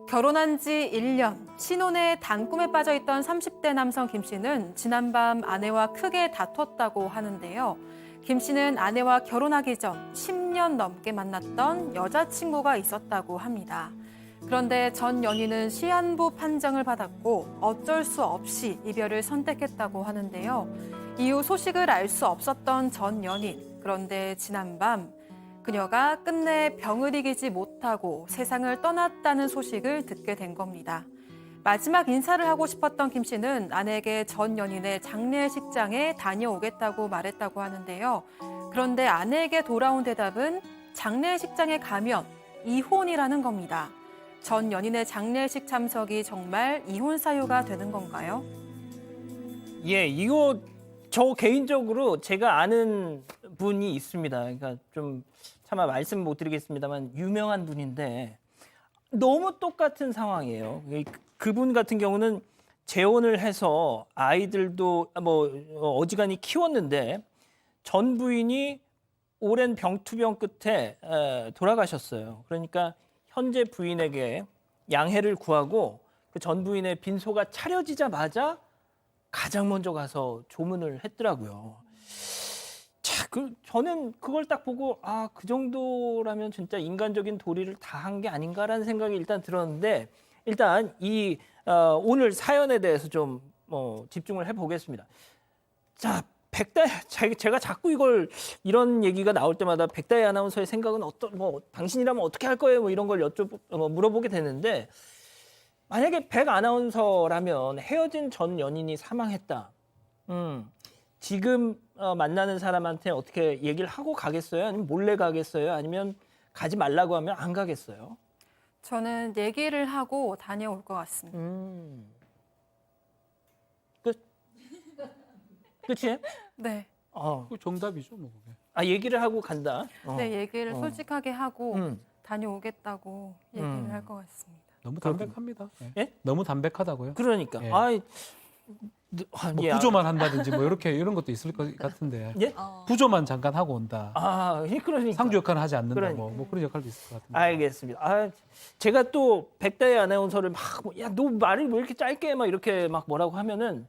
결혼한 지 1년, 신혼의 단꿈에 빠져있던 30대 남성 김 씨는 지난밤 아내와 크게 다퉜다고 하는데요. 김 씨는 아내와 결혼하기 전 10년 넘게 만났던 여자친구가 있었다고 합니다. 그런데 전 연인은 시한부 판정을 받았고 어쩔 수 없이 이별을 선택했다고 하는데요. 이후 소식을 알 수 없었던 전 연인. 그런데 지난밤 그녀가 끝내 병을 이기지 못하고 세상을 떠났다는 소식을 듣게 된 겁니다. 마지막 인사를 하고 싶었던 김 씨는 아내에게 전 연인의 장례식장에 다녀오겠다고 말했다고 하는데요. 그런데 아내에게 돌아온 대답은 장례식장에 가면 이혼이라는 겁니다. 전 연인의 장례식 참석이 정말 이혼 사유가 되는 건가요? 예, 이거 저 개인적으로 제가 아는 분이 있습니다. 그러니까 좀 차마 말씀 못 드리겠습니다만 유명한 분인데 너무 똑같은 상황이에요. 그분 같은 경우는 재혼을 해서 아이들도 뭐 어지간히 키웠는데 전 부인이 오랜 병투병 끝에 돌아가셨어요. 그러니까 현재 부인에게 양해를 구하고 그 전 부인의 빈소가 차려지자마자 가장 먼저 가서 조문을 했더라고요. 자, 저는 그걸 딱 보고 그 정도라면 진짜 인간적인 도리를 다 한 게 아닌가라는 생각이 일단 들었는데 일단 이 오늘 사연에 대해서 좀 집중을 해보겠습니다. 자, 제가 자꾸 이런 얘기가 나올 때마다 백다희 아나운서의 생각은 당신이라면 어떻게 할 거예요? 뭐 이런 걸 물어보게 되는데 만약에 백 아나운서라면 헤어진 전 연인이 사망했다. 지금 만나는 사람한테 어떻게 얘기를 하고 가겠어요? 아니면 몰래 가겠어요? 아니면 가지 말라고 하면 안 가겠어요? 저는 얘기를 하고 다녀올 것 같습니다. 그치? 네. 그 정답이죠, 뭐 그게. 얘기를 하고 간다. 네, 얘기를 솔직하게 하고 다녀오겠다고 얘기를 할 것 같습니다. 너무 담백합니다. 예? 너무 담백하다고요. 그러니까. 예. 뭐 구조만 한다든지 뭐 이런 것도 있을 것 같은데. 예? 구조만 잠깐 하고 온다. 그러니까. 상주 역할은 하지 않는다. 그러니까. 뭐 그런 역할도 있을 것 같은데. 알겠습니다. 제가 또 백다희 아나운서를 너 말을 왜 이렇게 짧게 막 이렇게 막 뭐라고 하면은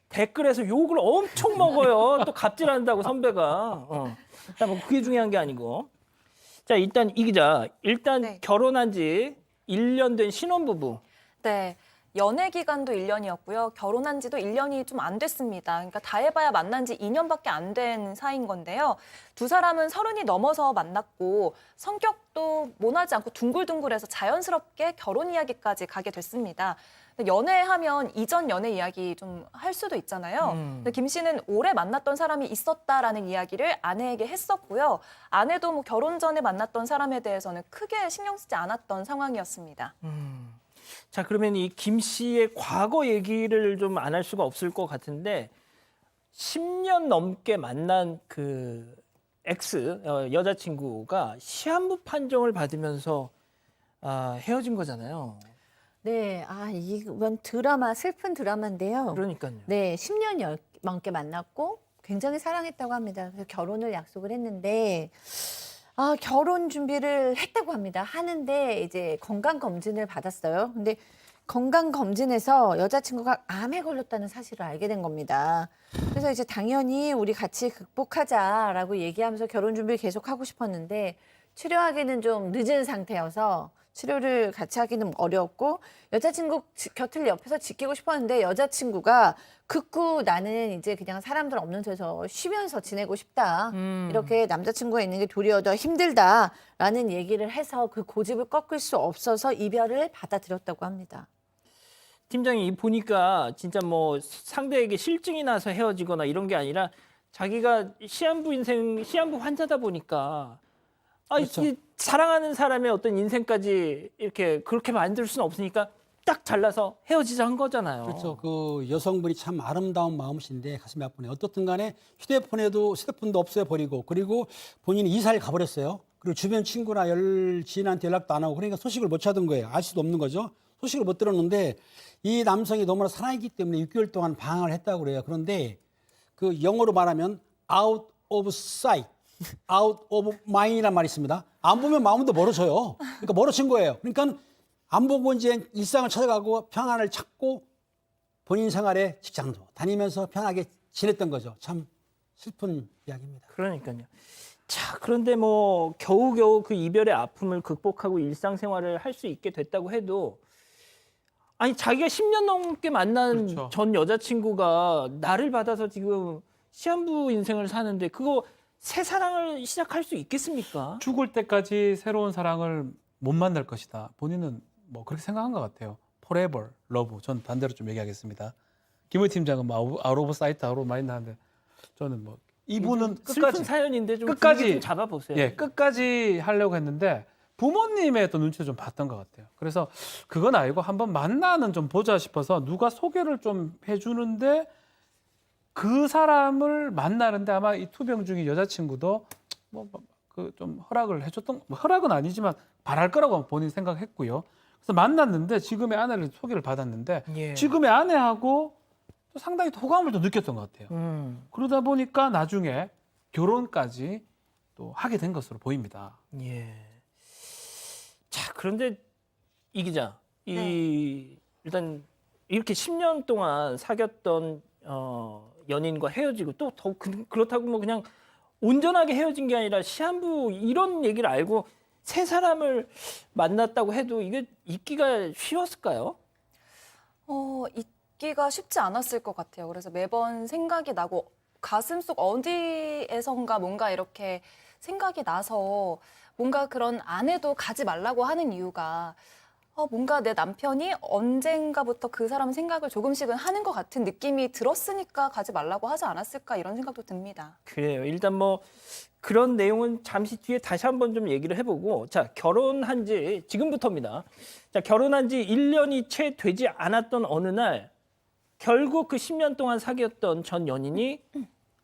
댓글에서 욕을 엄청 먹어요. 또 갑질한다고 선배가. 뭐 그게 중요한 게 아니고. 자, 일단 이 기자, 네. 결혼한 지 1년 된 신혼부부. 네. 연애 기간도 1년이었고요. 결혼한 지도 1년이 좀 안 됐습니다. 그러니까 다 해봐야 만난 지 2년밖에 안 된 사이인 건데요. 두 사람은 30이 넘어서 만났고 성격도 모나지 않고 둥글둥글해서 자연스럽게 결혼 이야기까지 가게 됐습니다. 연애하면 이전 연애 이야기 좀 할 수도 있잖아요. 근데 김 씨는 오래 만났던 사람이 있었다라는 이야기를 아내에게 했었고요. 아내도 뭐 결혼 전에 만났던 사람에 대해서는 크게 신경 쓰지 않았던 상황이었습니다. 자, 그러면 이 김 씨의 과거 얘기를 좀 안 할 수가 없을 것 같은데 10년 넘게 만난 그 여자친구가 시한부 판정을 받으면서 헤어진 거잖아요. 네, 이건 슬픈 드라마인데요. 그러니까요. 네, 10년 넘게 만났고 굉장히 사랑했다고 합니다. 그래서 결혼을 약속을 했는데, 결혼 준비를 했다고 합니다. 하는데 이제 건강 검진을 받았어요. 근데 건강 검진에서 여자친구가 암에 걸렸다는 사실을 알게 된 겁니다. 그래서 이제 당연히 우리 같이 극복하자라고 얘기하면서 결혼 준비를 계속 하고 싶었는데 치료하기는 좀 늦은 상태여서 치료를 같이 하기는 어려웠고 여자친구 곁을 옆에서 지키고 싶었는데 여자친구가 극구 나는 이제 그냥 사람들 없는 데서 쉬면서 지내고 싶다. 이렇게 남자친구가 있는 게 도리어 더 힘들다라는 얘기를 해서 그 고집을 꺾을 수 없어서 이별을 받아들였다고 합니다. 팀장이 보니까 진짜 뭐 상대에게 실증이 나서 헤어지거나 이런 게 아니라 자기가 시한부 환자다 보니까 그렇죠. 이 사랑하는 사람의 어떤 인생까지 이렇게 그렇게 만들 수는 없으니까 딱 잘라서 헤어지자 한 거잖아요. 그렇죠. 그 여성분이 참 아름다운 마음이신데 가슴이 아프네요. 어떻든 간에 휴대폰도 없애 버리고 그리고 본인이 이사를 가버렸어요. 그리고 주변 친구나 지인한테 연락도 안 하고 그러니까 소식을 못 찾은 거예요. 알 수도 없는 거죠. 소식을 못 들었는데 이 남성이 너무나 사랑했기 때문에 6개월 동안 방황을 했다고 그래요. 그런데 그 영어로 말하면 out of sight, out of mind이란 말이 있습니다. 안 보면 마음도 멀어져요. 그러니까 멀어진 거예요. 그러니까 안 보고 이제 일상을 찾아가고 평안을 찾고 본인 생활에 직장도 다니면서 편하게 지냈던 거죠. 참 슬픈 이야기입니다. 그러니까요. 자, 그런데 뭐 겨우겨우 그 이별의 아픔을 극복하고 일상생활을 할 수 있게 됐다고 해도 아니 자기가 10년 넘게 만난 그렇죠. 전 여자친구가 나를 받아서 지금 시한부 인생을 사는데 그거 새 사랑을 시작할 수 있겠습니까? 죽을 때까지 새로운 사랑을 못 만날 것이다. 본인은 뭐 그렇게 생각한 것 같아요. Forever love. 전 반대로 좀 얘기하겠습니다. 김의 팀장은 뭐 아웃 오브 사이트, 아웃 오브 마인드 하는데 저는 뭐 이분은 슬픈 끝까지 사연인데 좀 끝까지 분위기 좀 잡아보세요. 예, 끝까지 하려고 했는데 부모님의 또 눈치를 좀 봤던 것 같아요. 그래서 그건 아니고 한번 만나는 좀 보자 싶어서 누가 소개를 좀 해주는데 그 사람을 만나는데 아마 이 투병 중인 여자친구도 뭐 그 좀 허락을 해줬던 뭐 허락은 아니지만 바랄 거라고 본인 생각했고요. 그래서 만났는데 지금의 아내를 소개를 받았는데 예. 지금의 아내하고 또 상당히 호감을 또 느꼈던 것 같아요. 그러다 보니까 나중에 결혼까지 또 하게 된 것으로 보입니다. 예. 자, 그런데 이 기자, 일단 이렇게 10년 동안 사귀었던 연인과 헤어지고 또 더 그렇다고 뭐 그냥 온전하게 헤어진 게 아니라 시한부 이런 얘기를 알고 새 사람을 만났다고 해도 이게 잊기가 쉬웠을까요? 잊기가 쉽지 않았을 것 같아요. 그래서 매번 생각이 나고 가슴속 어디에선가 뭔가 이렇게 생각이 나서 뭔가 그런 아내도 가지 말라고 하는 이유가 뭔가 내 남편이 언젠가부터 그 사람 생각을 조금씩은 하는 것 같은 느낌이 들었으니까 가지 말라고 하지 않았을까 이런 생각도 듭니다. 그래요. 일단 뭐 그런 내용은 잠시 뒤에 다시 한번 좀 얘기를 해보고 자, 결혼한 지 지금부터입니다. 자, 결혼한 지 1년이 채 되지 않았던 어느 날 결국 그 10년 동안 사귀었던 전 연인이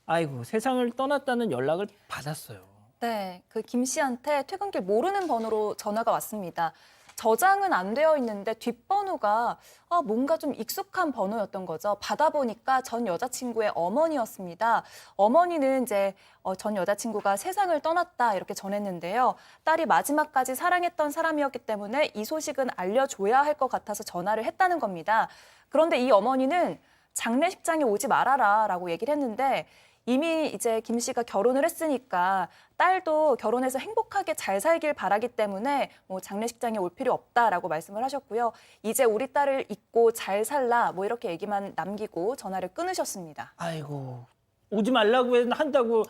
아이고 세상을 떠났다는 연락을 받았어요. 네, 그 김 씨한테 퇴근길 모르는 번호로 전화가 왔습니다. 저장은 안 되어 있는데 뒷번호가 뭔가 좀 익숙한 번호였던 거죠. 받아보니까 전 여자친구의 어머니였습니다. 어머니는 이제 전 여자친구가 세상을 떠났다 이렇게 전했는데요. 딸이 마지막까지 사랑했던 사람이었기 때문에 이 소식은 알려줘야 할 것 같아서 전화를 했다는 겁니다. 그런데 이 어머니는 장례식장에 오지 말아라라고 얘기를 했는데 이미 이제 김 씨가 결혼을 했으니까 딸도 결혼해서 행복하게 잘 살길 바라기 때문에 뭐 장례식장에 올 필요 없다라고 말씀을 하셨고요. 이제 우리 딸을 잊고 잘 살라 뭐 이렇게 얘기만 남기고 전화를 끊으셨습니다. 아이고 오지 말라고 한다고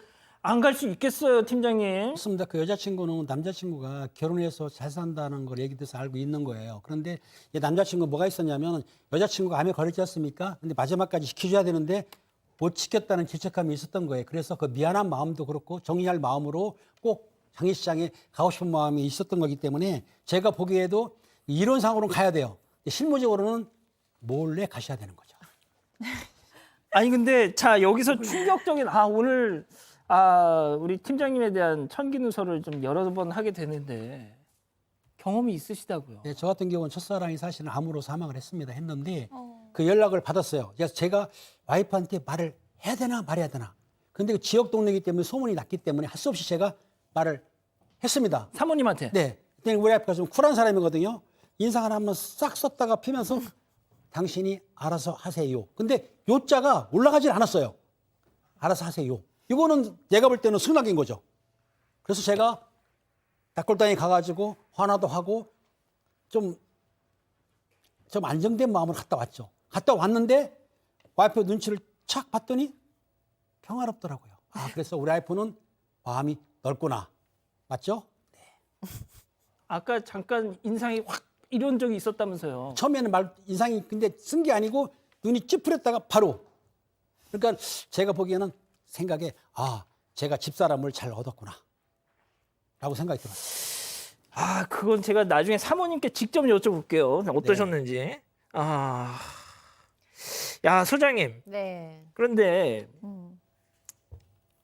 안 갈 수 있겠어요, 팀장님? 그렇습니다. 그 여자친구는 남자친구가 결혼해서 잘 산다는 걸 얘기 들어서 알고 있는 거예요. 그런데 이 남자친구 뭐가 있었냐면 여자친구가 암에 걸렸지 않습니까? 근데 마지막까지 지켜줘야 되는데 못 지켰다는 죄책감이 있었던 거예요. 그래서 그 미안한 마음도 그렇고 정리할 마음으로 꼭 장례식장에 가고 싶은 마음이 있었던 거기 때문에 제가 보기에도 이론상으로는 가야 돼요. 실무적으로는 몰래 가셔야 되는 거죠. 아니 근데 자 여기서 충격적인 오늘 우리 팀장님에 대한 천기누설을 좀 여러 번 하게 되는데 경험이 있으시다고요? 네, 저 같은 경우는 첫사랑이 사실은 암으로 사망을 했는데 그 연락을 받았어요. 그래서 제가 와이프한테 말을 해야 되나 말해야 되나. 근데 그 지역 동네이기 때문에 소문이 났기 때문에 할 수 없이 제가 말을 했습니다. 사모님한테? 네. 그때 우리 와이프가 좀 쿨한 사람이거든요. 인상을 한번 싹 썼다가 피면서 당신이 알아서 하세요. 근데 요자가 올라가질 않았어요. 알아서 하세요. 이거는 내가 볼 때는 승낙인 거죠. 그래서 제가 닭골당에 가가지고 화나도 하고 좀 안정된 마음으로 갔다 왔죠. 갔다 왔는데 와이프 눈치를 착 봤더니 평화롭더라고요. 그래서 우리 와이프는 마음이 넓구나. 맞죠? 아까 잠깐 인상이 확 이런 적이 있었다면서요? 처음에는 인상이 근데 쓴 게 아니고 눈이 찌푸렸다가 바로. 그러니까 제가 보기에는 생각에 제가 집사람을 잘 얻었구나. 라고 생각이 들었어요. 그건 제가 나중에 사모님께 직접 여쭤볼게요. 어떠셨는지. 야, 소장님. 네. 그런데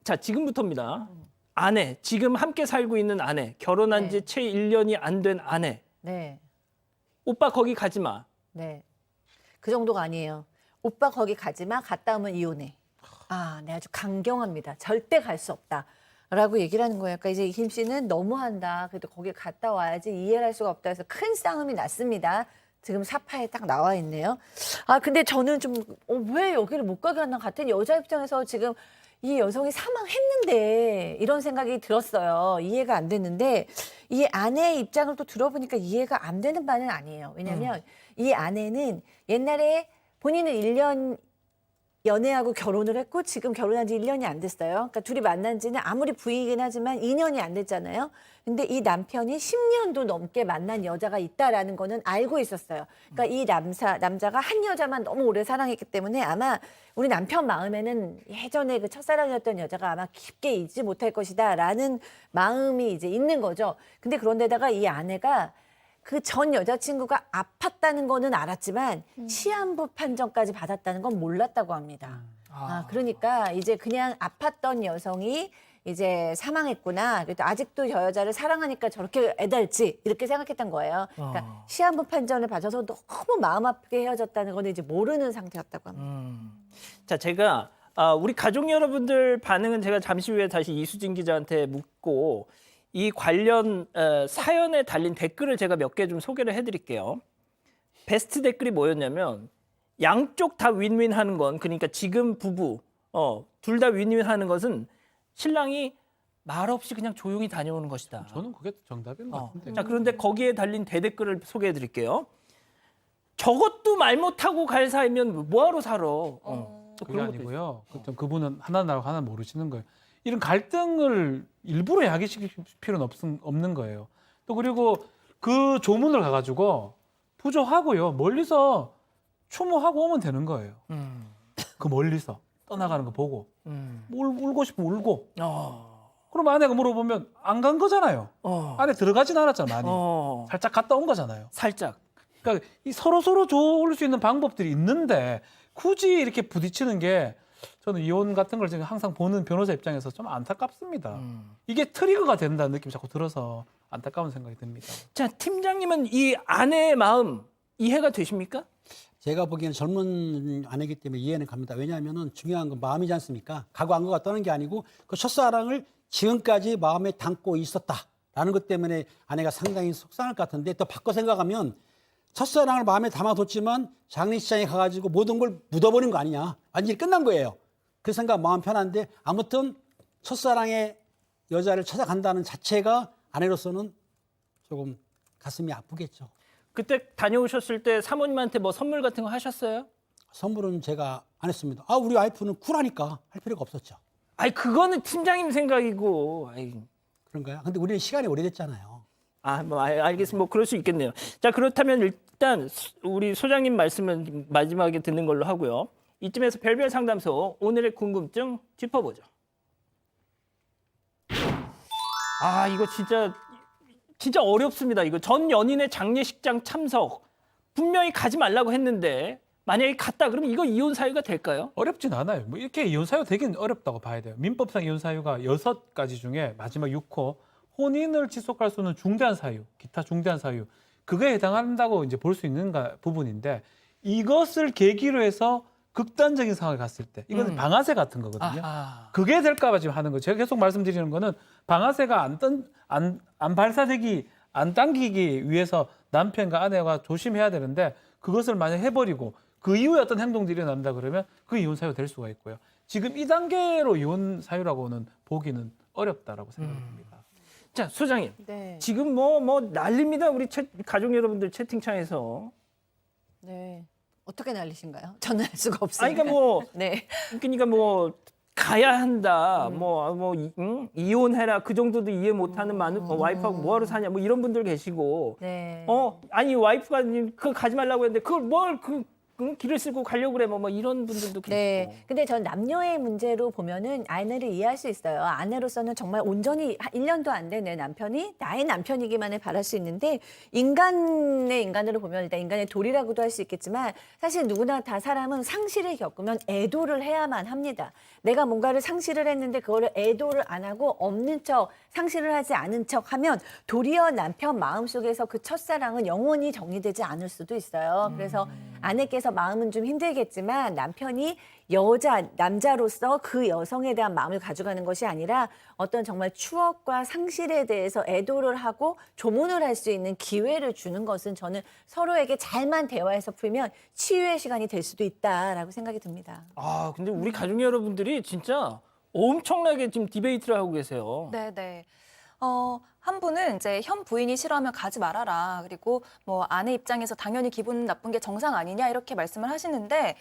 자, 지금부터입니다. 아내, 지금 함께 살고 있는 아내, 결혼한 지 네. 채 1년이 안 된 아내. 네. 오빠 거기 가지 마. 네. 그 정도가 아니에요. 오빠 거기 가지 마. 갔다 오면 이혼해. 네, 아주 강경합니다. 절대 갈 수 없다. 라고 얘기를 하는 거예요. 그러니까 이제 김 씨는 너무한다. 그래도 거기 갔다 와야지 이해를 할 수가 없다 해서 큰 싸움이 났습니다. 지금 사파에 딱 나와 있네요. 아, 근데 저는 좀, 왜 여기를 못 가게 하나 같은 여자 입장에서 지금 이 여성이 사망했는데 이런 생각이 들었어요. 이해가 안 됐는데 이 아내의 입장을 또 들어보니까 이해가 안 되는 바는 아니에요. 왜냐하면 이 아내는 옛날에 본인은 1년 연애하고 결혼을 했고 지금 결혼한 지 1년이 안 됐어요. 그러니까 둘이 만난 지는 아무리 부인이긴 하지만 2년이 안 됐잖아요. 근데 이 남편이 10년도 넘게 만난 여자가 있다라는 거는 알고 있었어요. 그러니까 이 남자가 한 여자만 너무 오래 사랑했기 때문에 아마 우리 남편 마음에는 예전에 그 첫사랑이었던 여자가 아마 깊게 잊지 못할 것이다라는 마음이 이제 있는 거죠. 근데 그런데다가 이 아내가 그 전 여자친구가 아팠다는 거는 알았지만 시한부 판정까지 받았다는 건 몰랐다고 합니다. 그러니까 이제 그냥 아팠던 여성이 이제 사망했구나. 그래도 아직도 저 여자를 사랑하니까 저렇게 애달지 이렇게 생각했던 거예요. 그러니까 시한부 판정을 받아서 너무 마음 아프게 헤어졌다는 거는 이제 모르는 상태였다고 합니다. 자, 제가 우리 가족 여러분들 반응은 제가 잠시 후에 다시 이수진 기자한테 묻고 이 관련 사연에 달린 댓글을 제가 몇 개 좀 소개를 해드릴게요. 베스트 댓글이 뭐였냐면 양쪽 다 윈윈 하는 건 그러니까 지금 부부 둘 다 윈윈 하는 것은 신랑이 말 없이 그냥 조용히 다녀오는 것이다. 저는 그게 정답인 것 같은데. 자, 그런데 거기에 달린 대댓글을 소개해 드릴게요. 저것도 말 못하고 갈 사이면 뭐하러 살아. 또 그게 그런 것도 아니고요. 그분은 하나 알고 하나 모르시는 거예요. 이런 갈등을 일부러 야기시킬 필요는 없는 거예요. 또 그리고 그 조문을 가가지고 부조하고요. 멀리서 추모하고 오면 되는 거예요. 그 멀리서 떠나가는 거 보고 울고 싶으면 울고. 그럼 아내가 물어보면 안 간 거잖아요. 안에 들어가진 않았잖아 많이. 살짝 갔다 온 거잖아요. 살짝. 그러니까 이 서로 좋을 수 있는 방법들이 있는데 굳이 이렇게 부딪히는 게 저는 이혼 같은 걸 지금 항상 보는 변호사 입장에서 좀 안타깝습니다. 이게 트리거가 된다는 느낌이 자꾸 들어서 안타까운 생각이 듭니다. 자, 팀장님은 이 아내의 마음 이해가 되십니까? 제가 보기에는 젊은 아내이기 때문에 이해는 갑니다. 왜냐하면 중요한 건 마음이지 않습니까? 가고 안 가고 떠는 게 아니고 그 첫사랑을 지금까지 마음에 담고 있었다라는 것 때문에 아내가 상당히 속상할 것 같은데 또 바꿔 생각하면 첫사랑을 마음에 담아뒀지만 장례식장에 가가지고 모든 걸 묻어버린 거 아니냐. 완전히 끝난 거예요. 그 생각 마음 편한데 아무튼 첫사랑의 여자를 찾아간다는 자체가 아내로서는 조금 가슴이 아프겠죠. 그때 다녀오셨을 때 사모님한테 뭐 선물 같은 거 하셨어요? 선물은 제가 안 했습니다. 우리 와이프는 쿨하니까 할 필요가 없었죠. 아이, 그거는 팀장님 생각이고. 아이. 그런가요? 근데 우리는 시간이 오래됐잖아요. 알겠습니다. 뭐 그럴 수 있겠네요. 자, 그렇다면 일단 우리 소장님 말씀은 마지막에 듣는 걸로 하고요. 이쯤에서 별별 상담소 오늘의 궁금증 짚어보죠. 이거 진짜 어렵습니다. 이거 전 연인의 장례식장 참석 분명히 가지 말라고 했는데 만약에 갔다 그러면 이거 이혼 사유가 될까요? 어렵진 않아요. 뭐 이렇게 이혼 사유 되긴 어렵다고 봐야 돼요. 민법상 이혼 사유가 6가지 중에 마지막 6호 혼인을 지속할 수 있는 중대한 사유, 기타 중대한 사유 그거에 해당한다고 이제 볼 수 있는 부분인데 이것을 계기로 해서 극단적인 상황에 갔을 때 이거는 방아쇠 같은 거거든요. 그게 될까 봐 지금 하는 거예요. 제가 계속 말씀드리는 거는 방아쇠가 안 발사되기 안 당기기 위해서 남편과 아내가 조심해야 되는데 그것을 만약 해버리고 그 이후에 어떤 행동들이 일어난다 그러면 그 이혼 사유 될 수가 있고요. 지금 이 단계로 이혼 사유라고는 보기는 어렵다라고 생각합니다. 자, 소장님. 네. 지금 뭐 난립니다. 우리 가족 여러분들 채팅창에서. 네. 어떻게 날리신가요? 저는 알 수가 없어요. 네. 그러니까 뭐 가야 한다. 이혼해라. 그 정도도 이해 못하는 많은 와이프하고 뭐하러 사냐. 뭐 이런 분들 계시고. 네. 아니 와이프가 그거 가지 말라고 했는데 그걸 길을 쓰고 가려고 그래. 뭐 이런 분들도 계시고. 네. 근데 전 남녀의 문제로 보면은 아내를 이해할 수 있어요. 아내로서는 정말 온전히 1년도 안 된 내 남편이 나의 남편이기만을 바랄 수 있는데 인간으로 보면 일단 인간의 도리라고도 할 수 있겠지만 사실 누구나 다 사람은 상실을 겪으면 애도를 해야만 합니다. 내가 뭔가를 상실을 했는데 그거를 애도를 안 하고 없는 척 상실을 하지 않은 척 하면 도리어 남편 마음속에서 그 첫사랑은 영원히 정리되지 않을 수도 있어요. 그래서 아내께서 마음은 좀 힘들겠지만 남편이 남자로서 그 여성에 대한 마음을 가져가는 것이 아니라 어떤 정말 추억과 상실에 대해서 애도를 하고 조문을 할 수 있는 기회를 주는 것은 저는 서로에게 잘만 대화해서 풀면 치유의 시간이 될 수도 있다라고 생각이 듭니다. 아, 근데 우리 가족 여러분들이 진짜 엄청나게 지금 디베이트를 하고 계세요. 네네. 한 분은 이제 현 부인이 싫어하면 가지 말아라. 그리고 뭐 아내 입장에서 당연히 기분 나쁜 게 정상 아니냐 이렇게 말씀을 하시는데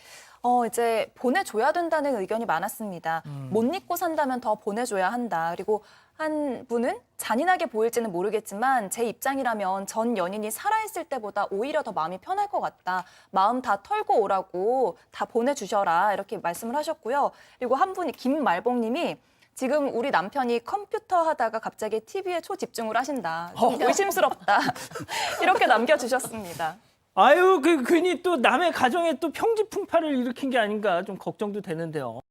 이제 보내줘야 된다는 의견이 많았습니다. 못 잊고 산다면 더 보내줘야 한다. 그리고 한 분은 잔인하게 보일지는 모르겠지만 제 입장이라면 전 연인이 살아있을 때보다 오히려 더 마음이 편할 것 같다. 마음 다 털고 오라고 다 보내주셔라. 이렇게 말씀을 하셨고요. 그리고 한 분이 김말봉님이 지금 우리 남편이 컴퓨터 하다가 갑자기 TV에 초집중을 하신다. 좀 의심스럽다. 이렇게 남겨주셨습니다. 아유, 괜히 또 남의 가정에 또 평지풍파를 일으킨 게 아닌가 좀 걱정도 되는데요.